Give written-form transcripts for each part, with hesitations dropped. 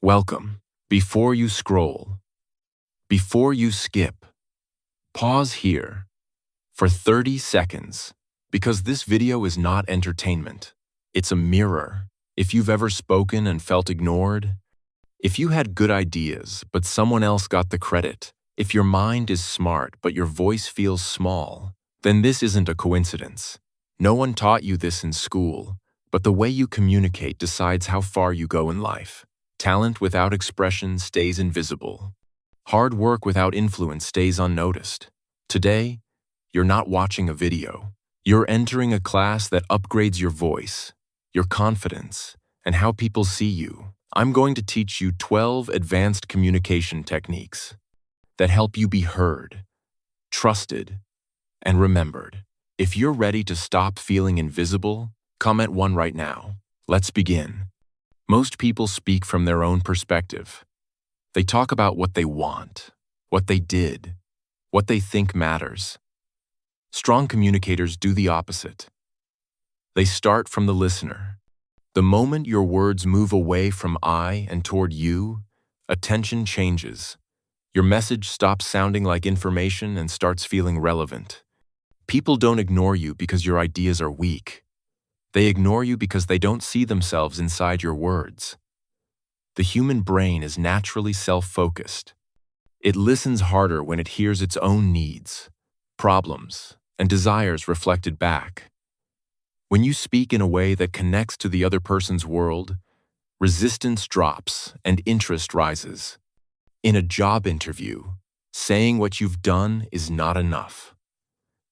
Welcome. Before you scroll, before you skip, pause here for 30 seconds because this video is not entertainment. It's a mirror. If you've ever spoken and felt ignored, if you had good ideas but someone else got the credit, if your mind is smart but your voice feels small, then this isn't a coincidence. No one taught you this in school, but the way you communicate decides how far you go in life. Talent without expression stays invisible. Hard work without influence stays unnoticed. Today, you're not watching a video. You're entering a class that upgrades your voice, your confidence, and how people see you. I'm going to teach you 12 advanced communication techniques that help you be heard, trusted, and remembered. If you're ready to stop feeling invisible, comment 1 right now. Let's begin. Most people speak from their own perspective. They talk about what they want, what they did, what they think matters. Strong communicators do the opposite. They start from the listener. The moment your words move away from I and toward you, attention changes. Your message stops sounding like information and starts feeling relevant. People don't ignore you because your ideas are weak. They ignore you because they don't see themselves inside your words. The human brain is naturally self-focused. It listens harder when it hears its own needs, problems, and desires reflected back. When you speak in a way that connects to the other person's world, resistance drops and interest rises. In a job interview, saying what you've done is not enough.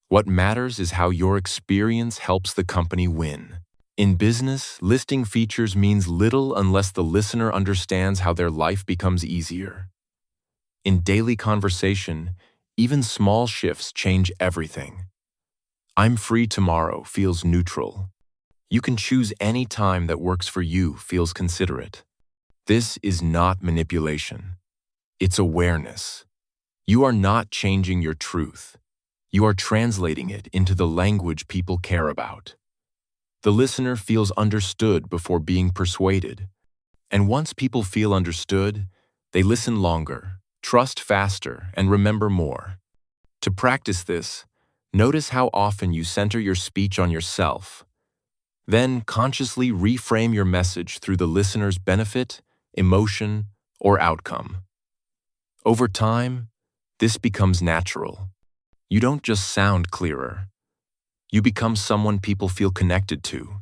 What matters is how your experience helps the company win. In business, listing features means little unless the listener understands how their life becomes easier. In daily conversation, even small shifts change everything. I'm free tomorrow feels neutral. You can choose any time that works for you feels considerate. This is not manipulation. It's awareness. You are not changing your truth. You are translating it into the language people care about. The listener feels understood before being persuaded. And once people feel understood, they listen longer, trust faster, and remember more. To practice this, notice how often you center your speech on yourself. Then consciously reframe your message through the listener's benefit, emotion, or outcome. Over time, this becomes natural. You don't just sound clearer. You become someone people feel connected to.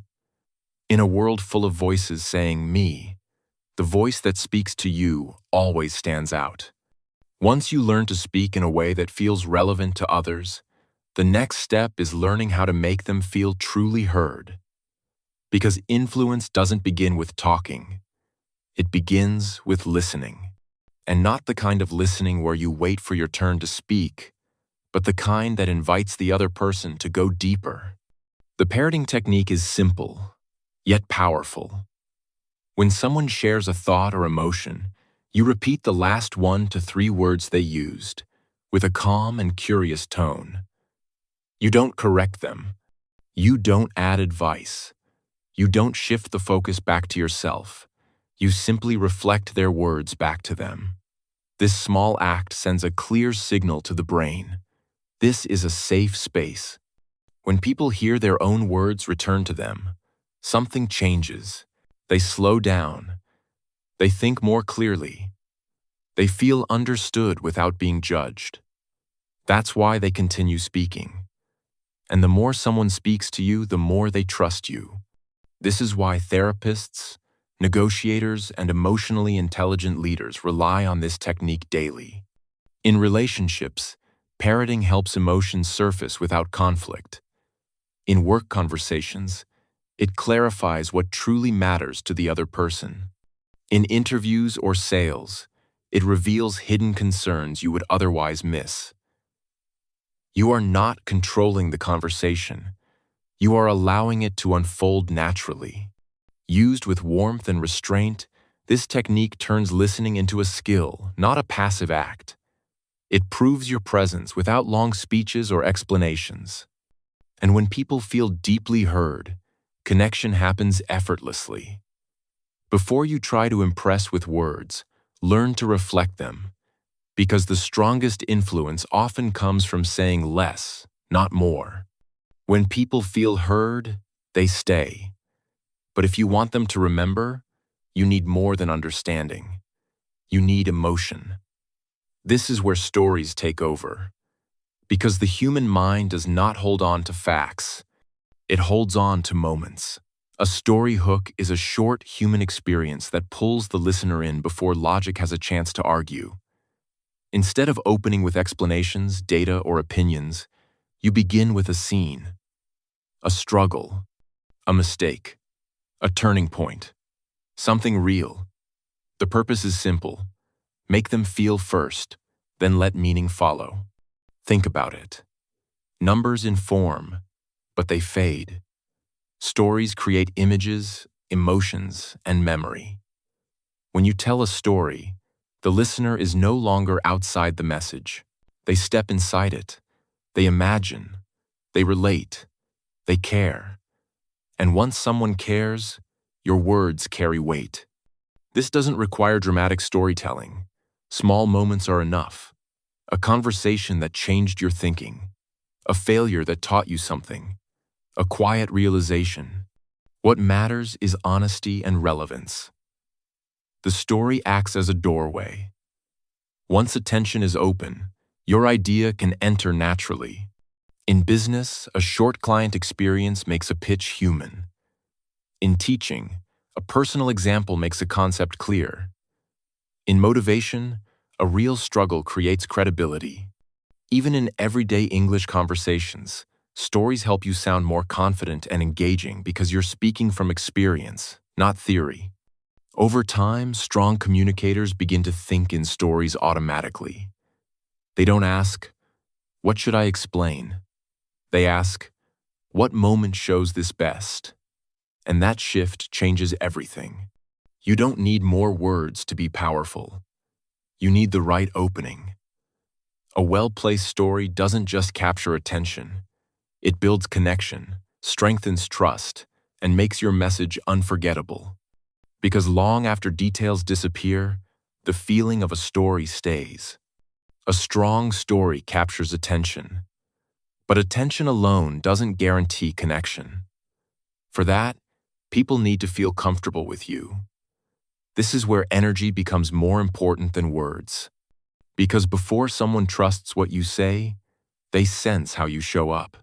In a world full of voices saying me, the voice that speaks to you always stands out. Once you learn to speak in a way that feels relevant to others, the next step is learning how to make them feel truly heard. Because influence doesn't begin with talking. It begins with listening. And not the kind of listening where you wait for your turn to speak, but the kind that invites the other person to go deeper. The parroting technique is simple, yet powerful. When someone shares a thought or emotion, you repeat the last 1 to 3 words they used, with a calm and curious tone. You don't correct them. You don't add advice. You don't shift the focus back to yourself. You simply reflect their words back to them. This small act sends a clear signal to the brain. This is a safe space. When people hear their own words return to them, something changes. They slow down. They think more clearly. They feel understood without being judged. That's why they continue speaking. And the more someone speaks to you, the more they trust you. This is why therapists, negotiators, and emotionally intelligent leaders rely on this technique daily. In relationships, parroting helps emotions surface without conflict. In work conversations, it clarifies what truly matters to the other person. In interviews or sales, it reveals hidden concerns you would otherwise miss. You are not controlling the conversation. You are allowing it to unfold naturally. Used with warmth and restraint, this technique turns listening into a skill, not a passive act. It proves your presence without long speeches or explanations. And when people feel deeply heard, connection happens effortlessly. Before you try to impress with words, learn to reflect them, because the strongest influence often comes from saying less, not more. When people feel heard, they stay. But if you want them to remember, you need more than understanding. You need emotion. This is where stories take over. Because the human mind does not hold on to facts. It holds on to moments. A story hook is a short human experience that pulls the listener in before logic has a chance to argue. Instead of opening with explanations, data, or opinions, you begin with a scene, a struggle, a mistake, a turning point, something real. The purpose is simple. Make them feel first, then let meaning follow. Think about it. Numbers inform, but they fade. Stories create images, emotions, and memory. When you tell a story, the listener is no longer outside the message. They step inside it. They imagine. They relate. They care. And once someone cares, your words carry weight. This doesn't require dramatic storytelling. Small moments are enough. A conversation that changed your thinking. A failure that taught you something. A quiet realization. What matters is honesty and relevance. The story acts as a doorway. Once attention is open, your idea can enter naturally. In business, a short client experience makes a pitch human. In teaching, a personal example makes a concept clear. In motivation, a real struggle creates credibility. Even in everyday English conversations, stories help you sound more confident and engaging because you're speaking from experience, not theory. Over time, strong communicators begin to think in stories automatically. They don't ask, "What should I explain?" They ask, "What moment shows this best?" And that shift changes everything. You don't need more words to be powerful. You need the right opening. A well-placed story doesn't just capture attention. It builds connection, strengthens trust, and makes your message unforgettable. Because long after details disappear, the feeling of a story stays. A strong story captures attention. But attention alone doesn't guarantee connection. For that, people need to feel comfortable with you. This is where energy becomes more important than words. Because before someone trusts what you say, they sense how you show up.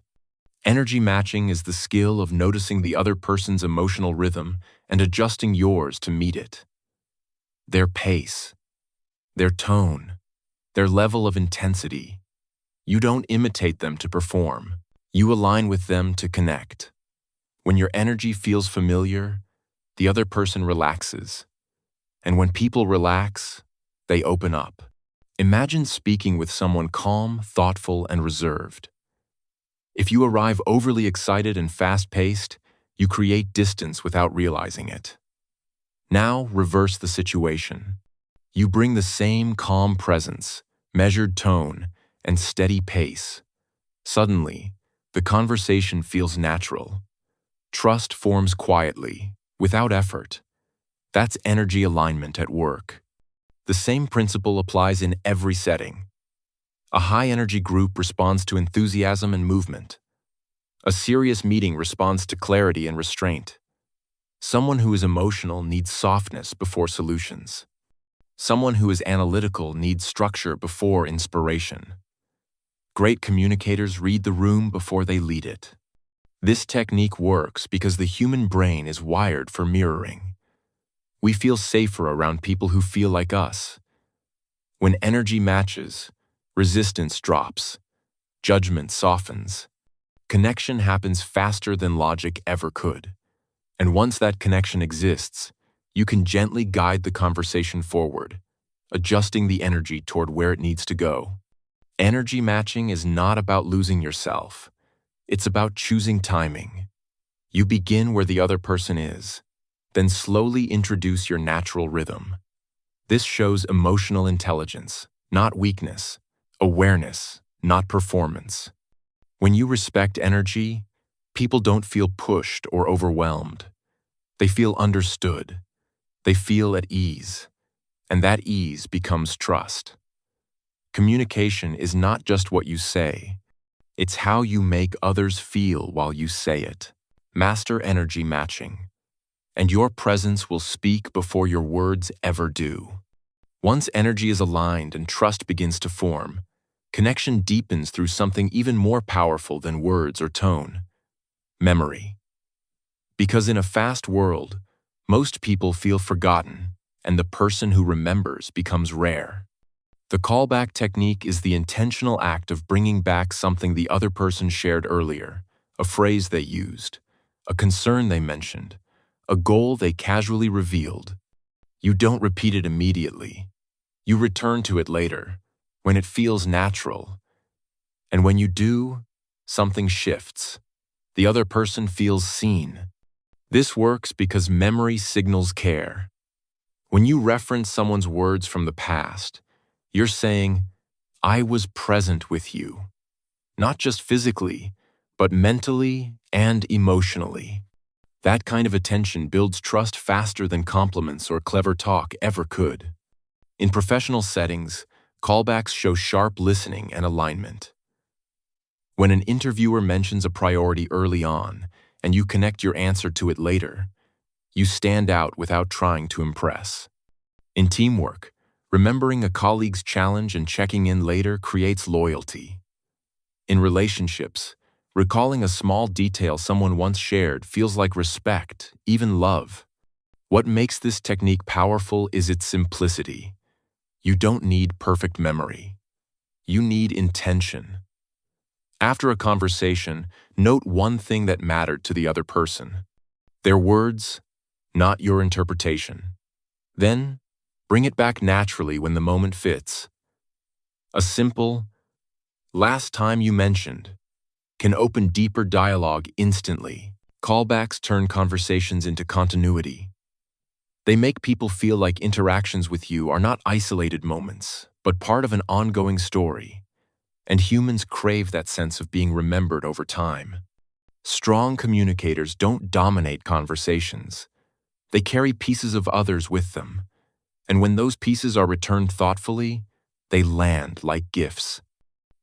Energy matching is the skill of noticing the other person's emotional rhythm and adjusting yours to meet it. Their pace, their tone, their level of intensity. You don't imitate them to perform. You align with them to connect. When your energy feels familiar, the other person relaxes. And when people relax, they open up. Imagine speaking with someone calm, thoughtful, and reserved. If you arrive overly excited and fast-paced, you create distance without realizing it. Now, reverse the situation. You bring the same calm presence, measured tone, and steady pace. Suddenly, the conversation feels natural. Trust forms quietly, without effort. That's energy alignment at work. The same principle applies in every setting. A high-energy group responds to enthusiasm and movement. A serious meeting responds to clarity and restraint. Someone who is emotional needs softness before solutions. Someone who is analytical needs structure before inspiration. Great communicators read the room before they lead it. This technique works because the human brain is wired for mirroring. We feel safer around people who feel like us. When energy matches, resistance drops, judgment softens. Connection happens faster than logic ever could. And once that connection exists, you can gently guide the conversation forward, adjusting the energy toward where it needs to go. Energy matching is not about losing yourself. It's about choosing timing. You begin where the other person is, then slowly introduce your natural rhythm. This shows emotional intelligence, not weakness, awareness, not performance. When you respect energy, people don't feel pushed or overwhelmed. They feel understood. They feel at ease, and that ease becomes trust. Communication is not just what you say, it's how you make others feel while you say it. Master energy matching, and your presence will speak before your words ever do. Once energy is aligned and trust begins to form, connection deepens through something even more powerful than words or tone: memory. Because in a fast world, most people feel forgotten, and the person who remembers becomes rare. The callback technique is the intentional act of bringing back something the other person shared earlier, a phrase they used, a concern they mentioned, a goal they casually revealed. You don't repeat it immediately. You return to it later, when it feels natural. And when you do, something shifts. The other person feels seen. This works because memory signals care. When you reference someone's words from the past, you're saying, "I was present with you," not just physically, but mentally and emotionally. That kind of attention builds trust faster than compliments or clever talk ever could. In professional settings, callbacks show sharp listening and alignment. When an interviewer mentions a priority early on, and you connect your answer to it later, you stand out without trying to impress. In teamwork, remembering a colleague's challenge and checking in later creates loyalty. In relationships, recalling a small detail someone once shared feels like respect, even love. What makes this technique powerful is its simplicity. You don't need perfect memory. You need intention. After a conversation, note one thing that mattered to the other person. Their words, not your interpretation. Then, bring it back naturally when the moment fits. A simple, "last time you mentioned," can open deeper dialogue instantly. Callbacks turn conversations into continuity. They make people feel like interactions with you are not isolated moments, but part of an ongoing story. And humans crave that sense of being remembered over time. Strong communicators don't dominate conversations. They carry pieces of others with them. And when those pieces are returned thoughtfully, they land like gifts.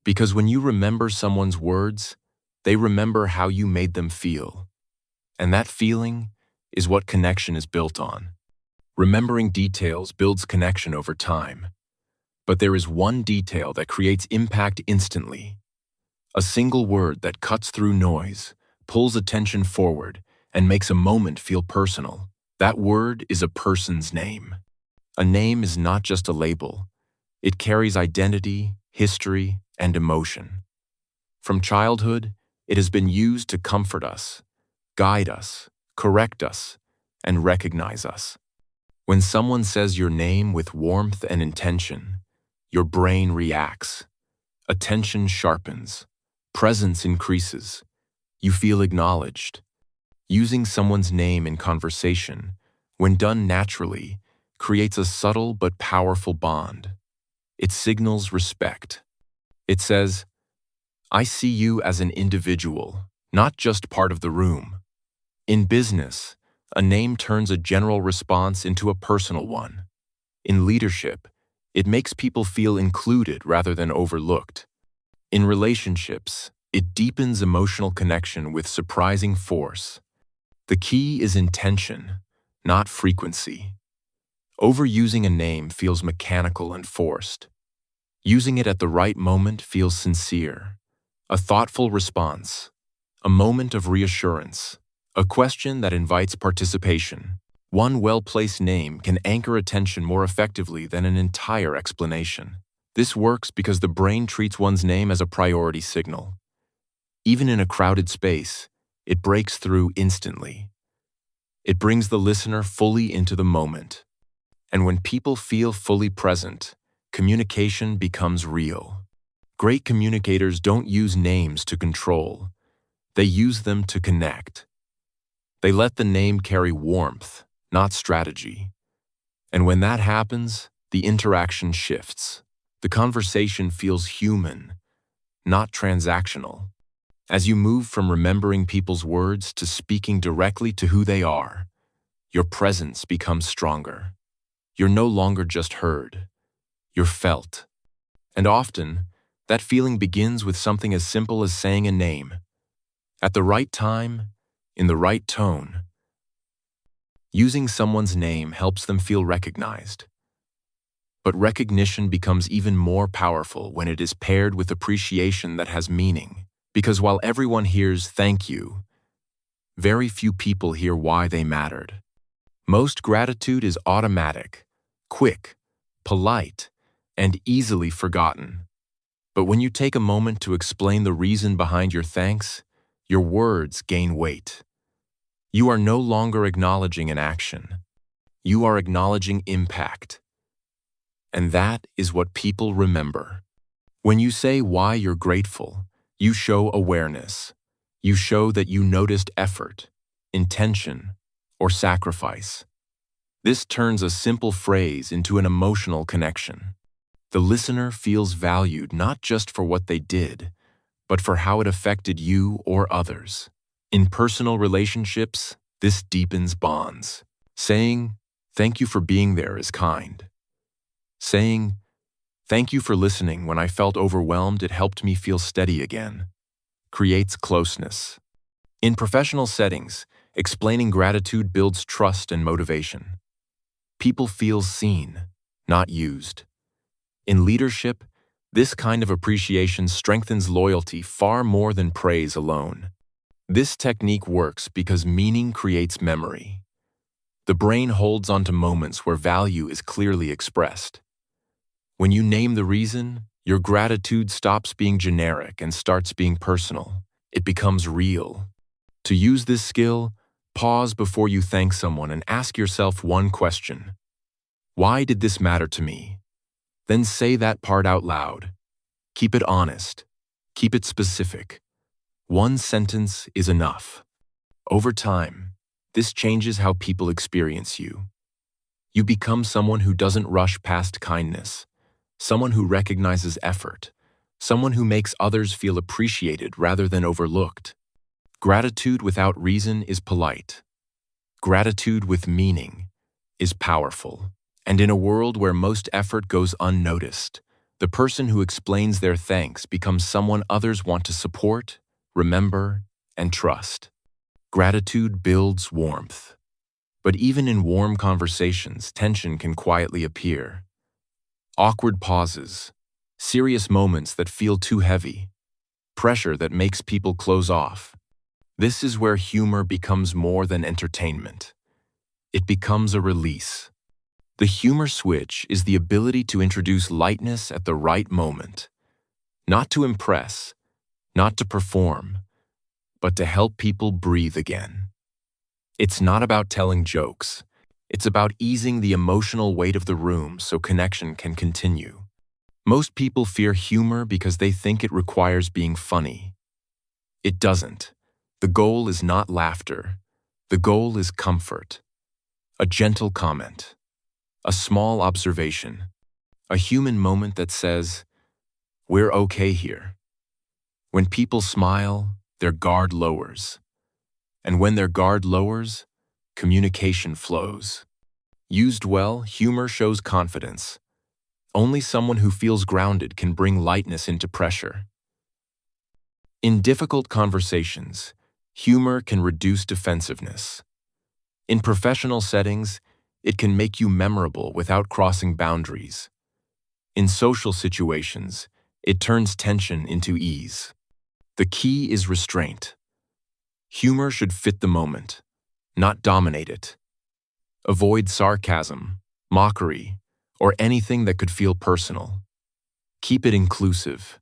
Because when you remember someone's words, they remember how you made them feel. And that feeling is what connection is built on. Remembering details builds connection over time. But there is one detail that creates impact instantly. A single word that cuts through noise, pulls attention forward, and makes a moment feel personal. That word is a person's name. A name is not just a label. It carries identity, history, and emotion. From childhood, it has been used to comfort us, guide us, correct us, and recognize us. When someone says your name with warmth and intention, your brain reacts. Attention sharpens. Presence increases. You feel acknowledged. Using someone's name in conversation, when done naturally, creates a subtle but powerful bond. It signals respect. It says, "I see you as an individual, not just part of the room." In business, a name turns a general response into a personal one. In leadership, it makes people feel included rather than overlooked. In relationships, it deepens emotional connection with surprising force. The key is intention, not frequency. Overusing a name feels mechanical and forced. Using it at the right moment feels sincere. A thoughtful response, a moment of reassurance, a question that invites participation. One well-placed name can anchor attention more effectively than an entire explanation. This works because the brain treats one's name as a priority signal. Even in a crowded space, it breaks through instantly. It brings the listener fully into the moment. And when people feel fully present, communication becomes real. Great communicators don't use names to control. They use them to connect. They let the name carry warmth, not strategy. And when that happens, the interaction shifts. The conversation feels human, not transactional. As you move from remembering people's words to speaking directly to who they are, your presence becomes stronger. You're no longer just heard, you're felt. And often, that feeling begins with something as simple as saying a name. At the right time, in the right tone. Using someone's name helps them feel recognized. But recognition becomes even more powerful when it is paired with appreciation that has meaning. Because while everyone hears "thank you," very few people hear why they mattered. Most gratitude is automatic, quick, polite, and easily forgotten. But when you take a moment to explain the reason behind your thanks, your words gain weight. You are no longer acknowledging an action. You are acknowledging impact. And that is what people remember. When you say why you're grateful, you show awareness. You show that you noticed effort, intention, or sacrifice. This turns a simple phrase into an emotional connection. The listener feels valued not just for what they did, but for how it affected you or others. In personal relationships, this deepens bonds. Saying, "Thank you for being there," is kind. Saying, "Thank you for listening when I felt overwhelmed, it helped me feel steady again," creates closeness. In professional settings, explaining gratitude builds trust and motivation. People feel seen, not used. In leadership, this kind of appreciation strengthens loyalty far more than praise alone. This technique works because meaning creates memory. The brain holds onto moments where value is clearly expressed. When you name the reason, your gratitude stops being generic and starts being personal. It becomes real. To use this skill, pause before you thank someone and ask yourself one question. Why did this matter to me? Then say that part out loud. Keep it honest. Keep it specific. One sentence is enough. Over time, this changes how people experience you. You become someone who doesn't rush past kindness, someone who recognizes effort, someone who makes others feel appreciated rather than overlooked. Gratitude without reason is polite. Gratitude with meaning is powerful. And in a world where most effort goes unnoticed, the person who explains their thanks becomes someone others want to support, remember, and trust. Gratitude builds warmth. But even in warm conversations, tension can quietly appear. Awkward pauses, serious moments that feel too heavy, pressure that makes people close off. This is where humor becomes more than entertainment. It becomes a release. The humor switch is the ability to introduce lightness at the right moment. Not to impress, not to perform, but to help people breathe again. It's not about telling jokes. It's about easing the emotional weight of the room so connection can continue. Most people fear humor because they think it requires being funny. It doesn't. The goal is not laughter. The goal is comfort. A gentle comment. A small observation. A human moment that says, "We're okay here." When people smile, their guard lowers. And when their guard lowers, communication flows. Used well, humor shows confidence. Only someone who feels grounded can bring lightness into pressure. In difficult conversations, humor can reduce defensiveness. In professional settings, it can make you memorable without crossing boundaries. In social situations, it turns tension into ease. The key is restraint. Humor should fit the moment, not dominate it. Avoid sarcasm, mockery, or anything that could feel personal. Keep it inclusive.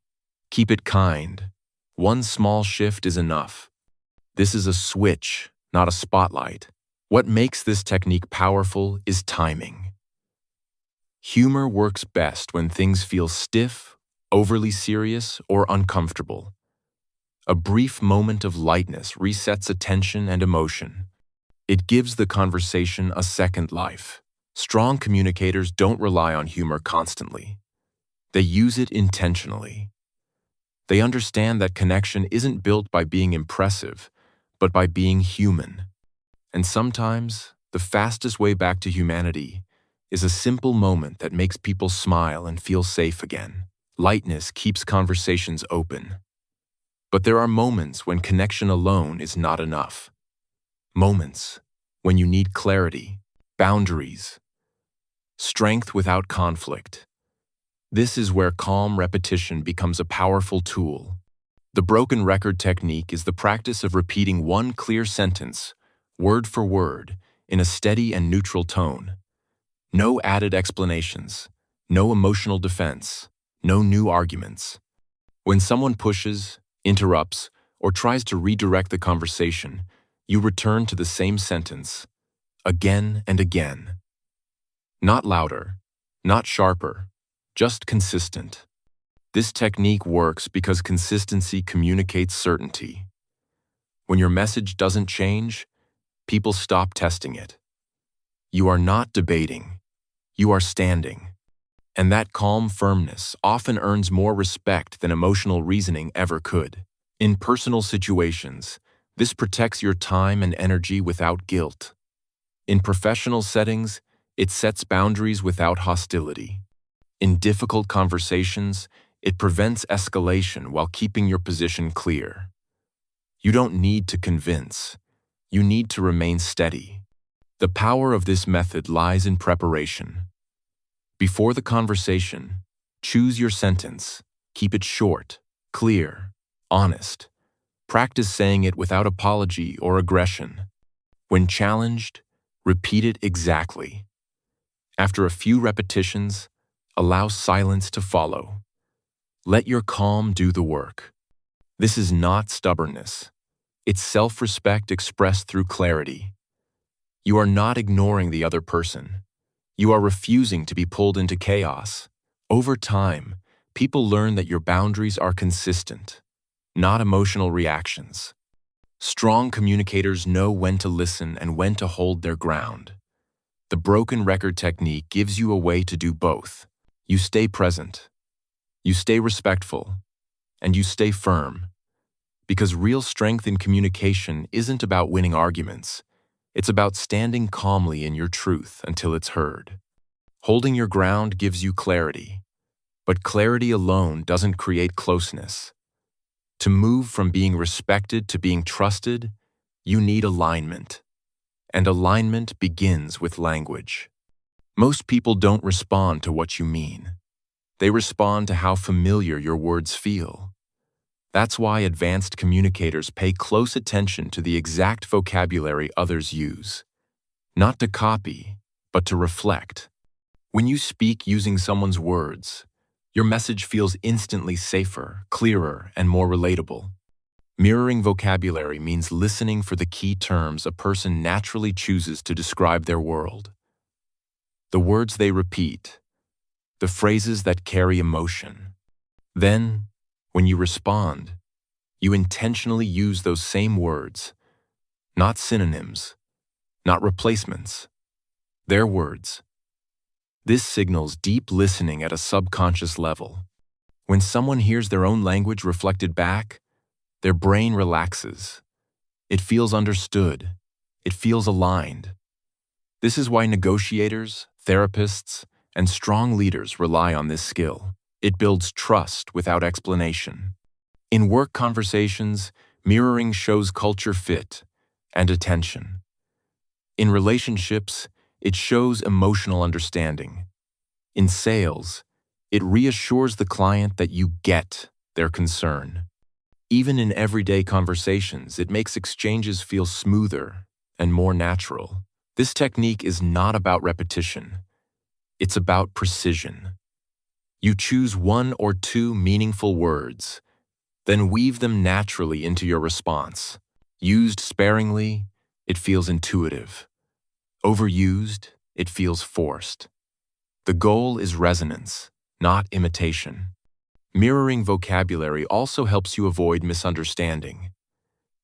Keep it kind. One small shift is enough. This is a switch, not a spotlight. What makes this technique powerful is timing. Humor works best when things feel stiff, overly serious, or uncomfortable. A brief moment of lightness resets attention and emotion. It gives the conversation a second life. Strong communicators don't rely on humor constantly. They use it intentionally. They understand that connection isn't built by being impressive, but by being human. And sometimes, The fastest way back to humanity is a simple moment that makes people smile and feel safe again. Lightness keeps conversations open. But there are moments when connection alone is not enough. Moments when you need clarity, boundaries, strength without conflict. This is where calm repetition becomes a powerful tool. The broken record technique is the practice of repeating one clear sentence, word for word, in a steady and neutral tone. No added explanations, no emotional defense, no new arguments. When someone pushes, interrupts, or tries to redirect the conversation, you return to the same sentence, again and again. Not louder, not sharper, just consistent. This technique works because consistency communicates certainty. When your message doesn't change, people stop testing it. You are not debating, you are standing. And that calm firmness often earns more respect than emotional reasoning ever could. In personal situations, this protects your time and energy without guilt. In professional settings, it sets boundaries without hostility. In difficult conversations, it prevents escalation while keeping your position clear. You don't need to convince. You need to remain steady. The power of this method lies in preparation. Before the conversation, choose your sentence. Keep it short, clear, honest. Practice saying it without apology or aggression. When challenged, repeat it exactly. After a few repetitions, allow silence to follow. Let your calm do the work. This is not stubbornness. It's self-respect expressed through clarity. You are not ignoring the other person. You are refusing to be pulled into chaos. Over time, people learn that your boundaries are consistent, not emotional reactions. Strong communicators know when to listen and when to hold their ground. The broken record technique gives you a way to do both. You stay present, you stay respectful, and you stay firm. Because real strength in communication isn't about winning arguments. It's about standing calmly in your truth until it's heard. Holding your ground gives you clarity, but clarity alone doesn't create closeness. To move from being respected to being trusted, you need alignment. And alignment begins with language. Most people don't respond to what you mean. They respond to how familiar your words feel. That's why advanced communicators pay close attention to the exact vocabulary others use. Not to copy, but to reflect. When you speak using someone's words, your message feels instantly safer, clearer, and more relatable. Mirroring vocabulary means listening for the key terms a person naturally chooses to describe their world. The words they repeat, the phrases that carry emotion. Then, when you respond, you intentionally use those same words, not synonyms, not replacements. Their words. This signals deep listening at a subconscious level. When someone hears their own language reflected back, their brain relaxes. It feels understood. It feels aligned. This is why negotiators, therapists, and strong leaders rely on this skill. It builds trust without explanation. In work conversations, mirroring shows culture fit and attention. In relationships, it shows emotional understanding. In sales, it reassures the client that you get their concern. Even in everyday conversations, it makes exchanges feel smoother and more natural. This technique is not about repetition. It's about precision. You choose one or two meaningful words, then weave them naturally into your response. Used sparingly, it feels intuitive. Overused, it feels forced. The goal is resonance, not imitation. Mirroring vocabulary also helps you avoid misunderstanding.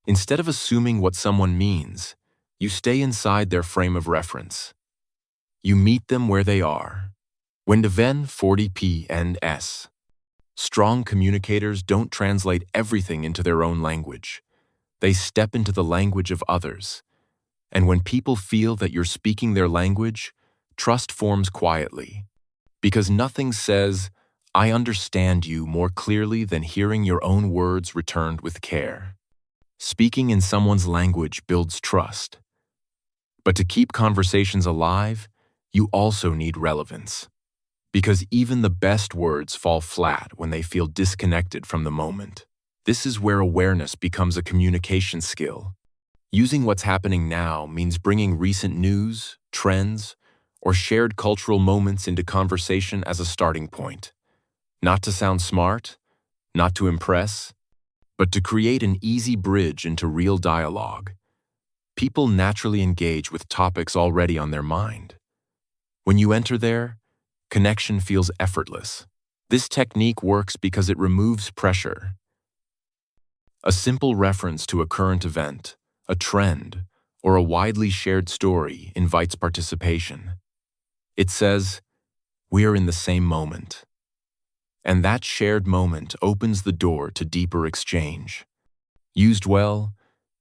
Instead of assuming what someone means, you stay inside their frame of reference. You meet them where they are. When the Ven 40p and S. Strong communicators don't translate everything into their own language. They step into the language of others. And when people feel that you're speaking their language, trust forms quietly. Because nothing says, "I understand you," more clearly than hearing your own words returned with care. Speaking in someone's language builds trust. But to keep conversations alive, you also need relevance. Because even the best words fall flat when they feel disconnected from the moment. This is where awareness becomes a communication skill. Using what's happening now means bringing recent news, trends, or shared cultural moments into conversation as a starting point. Not to sound smart, not to impress, but to create an easy bridge into real dialogue. People naturally engage with topics already on their mind. When you enter there, connection feels effortless. This technique works because it removes pressure. A simple reference to a current event, a trend, or a widely shared story invites participation. It says, "We're in the same moment." And that shared moment opens the door to deeper exchange. Used well,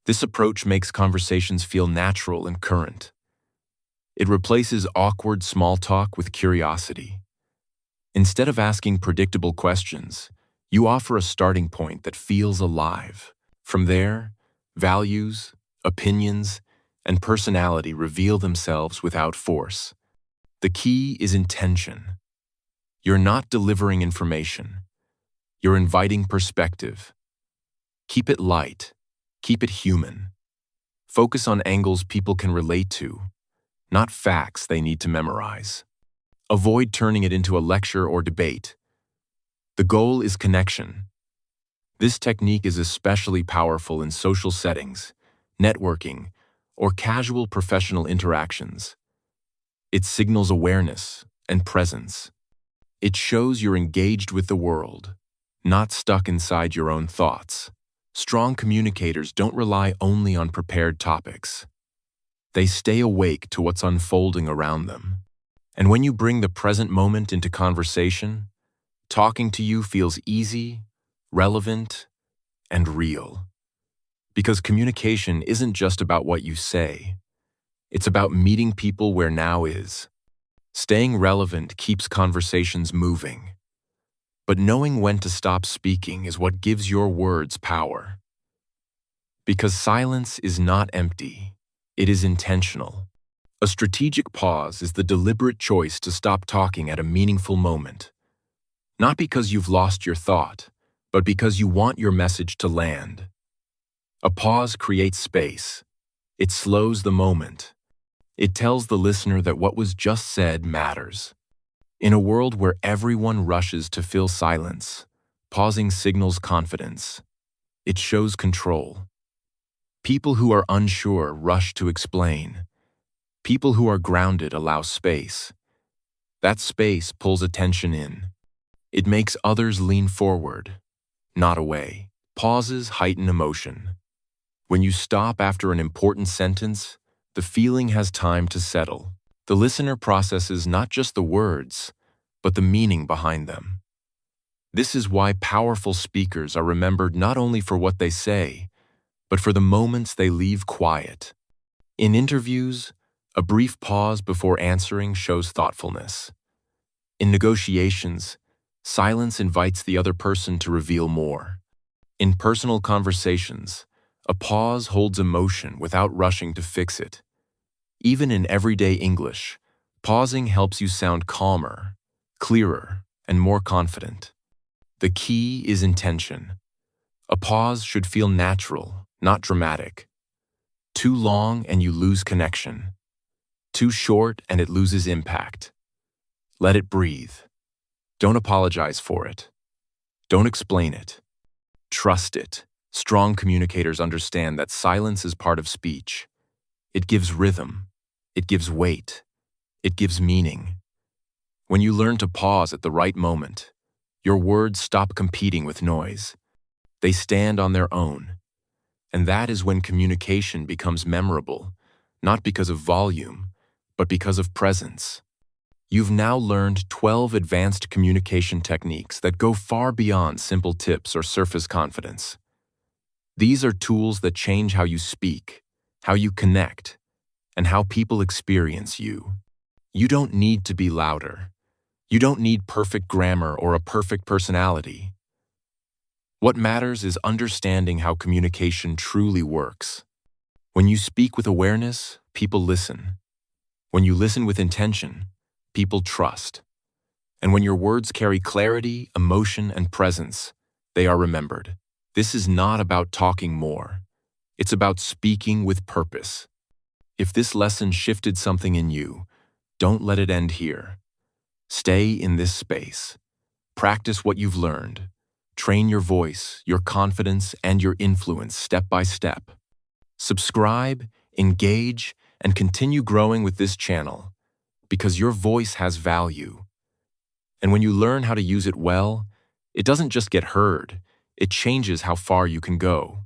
this approach makes conversations feel natural and current. It replaces awkward small talk with curiosity. Instead of asking predictable questions, you offer a starting point that feels alive. From there, values, opinions, and personality reveal themselves without force. The key is intention. You're not delivering information. You're inviting perspective. Keep it light. Keep it human. Focus on angles people can relate to, not facts they need to memorize. Avoid turning it into a lecture or debate. The goal is connection. This technique is especially powerful in social settings, networking, or casual professional interactions. It signals awareness and presence. It shows you're engaged with the world, not stuck inside your own thoughts. Strong communicators don't rely only on prepared topics. They stay awake to what's unfolding around them. And when you bring the present moment into conversation, talking to you feels easy, relevant, and real. Because communication isn't just about what you say. It's about meeting people where now is. Staying relevant keeps conversations moving. But knowing when to stop speaking is what gives your words power. Because silence is not empty, it is intentional. A strategic pause is the deliberate choice to stop talking at a meaningful moment. Not because you've lost your thought, but because you want your message to land. A pause creates space. It slows the moment. It tells the listener that what was just said matters. In a world where everyone rushes to fill silence, pausing signals confidence. It shows control. People who are unsure rush to explain. People who are grounded allow space. That space pulls attention in. It makes others lean forward, not away. Pauses heighten emotion. When you stop after an important sentence, the feeling has time to settle. The listener processes not just the words, but the meaning behind them. This is why powerful speakers are remembered not only for what they say, but for the moments they leave quiet. In interviews, a brief pause before answering shows thoughtfulness. In negotiations, silence invites the other person to reveal more. In personal conversations, a pause holds emotion without rushing to fix it. Even in everyday English, pausing helps you sound calmer, clearer, and more confident. The key is intention. A pause should feel natural, not dramatic. Too long and you lose connection. Too short and it loses impact. Let it breathe. Don't apologize for it. Don't explain it. Trust it. Strong communicators understand that silence is part of speech. It gives rhythm. It gives weight. It gives meaning. When you learn to pause at the right moment, your words stop competing with noise. They stand on their own. And that is when communication becomes memorable, not because of volume, but because of presence. You've now learned 12 advanced communication techniques that go far beyond simple tips or surface confidence. These are tools that change how you speak, how you connect, and how people experience you. You don't need to be louder. You don't need perfect grammar or a perfect personality. What matters is understanding how communication truly works. When you speak with awareness, people listen. When you listen with intention, people trust. And when your words carry clarity, emotion, and presence, they are remembered. This is not about talking more. It's about speaking with purpose. If this lesson shifted something in you, don't let it end here. Stay in this space. Practice what you've learned. Train your voice, your confidence, and your influence step by step. Subscribe, engage, and continue growing with this channel because your voice has value. And when you learn how to use it well, it doesn't just get heard, it changes how far you can go.